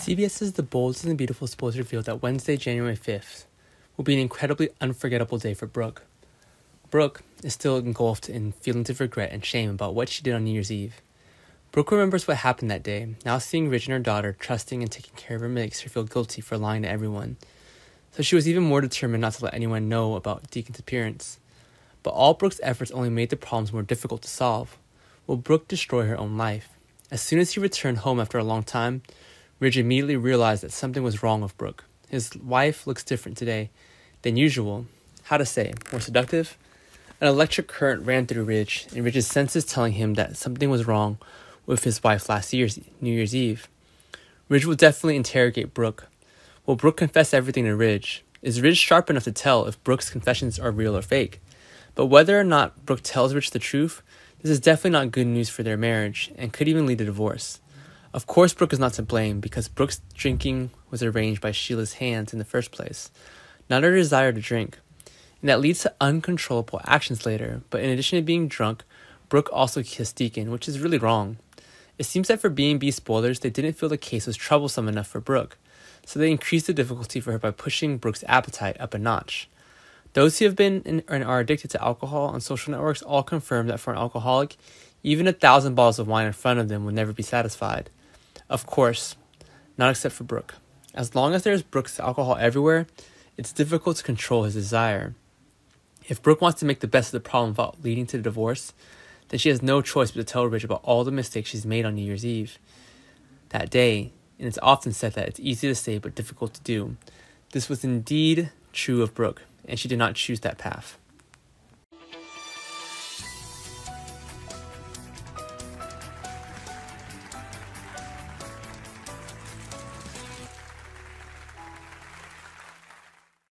CBS's The Bold and the Beautiful supposed revealed that Wednesday, January 5th, will be an incredibly unforgettable day for Brooke. Brooke is still engulfed in feelings of regret and shame about what she did on New Year's Eve. Brooke remembers what happened that day. Now seeing Ridge and her daughter trusting and taking care of her makes her feel guilty for lying to everyone. So she was even more determined not to let anyone know about Deacon's appearance. But all Brooke's efforts only made the problems more difficult to solve. Will Brooke destroy her own life? As soon as he returned home after a long time, Ridge immediately realized that something was wrong with Brooke. His wife looks different today than usual. How to say, more seductive? An electric current ran through Ridge, and Ridge's senses telling him that something was wrong with his wife last year's New Year's Eve. Ridge will definitely interrogate Brooke. Will Brooke confess everything to Ridge? Is Ridge sharp enough to tell if Brooke's confessions are real or fake? But whether or not Brooke tells Ridge the truth, this is definitely not good news for their marriage, and could even lead to divorce. Of course, Brooke is not to blame because Brooke's drinking was arranged by Sheila's hands in the first place, not her desire to drink. And that leads to uncontrollable actions later. But in addition to being drunk, Brooke also kissed Deacon, which is really wrong. It seems that for B&B spoilers, they didn't feel the case was troublesome enough for Brooke, so they increased the difficulty for her by pushing Brooke's appetite up a notch. Those who have been and are addicted to alcohol on social networks all confirm that for an alcoholic, even 1,000 bottles of wine in front of them will never be satisfied. Of course, not except for Brooke. As long as there's Brooke's alcohol everywhere, it's difficult to control his desire. If Brooke wants to make the best of the problem without leading to the divorce, then she has no choice but to tell Ridge about all the mistakes she's made on New Year's Eve that day, and it's often said that it's easy to say but difficult to do. This was indeed true of Brooke, and she did not choose that path.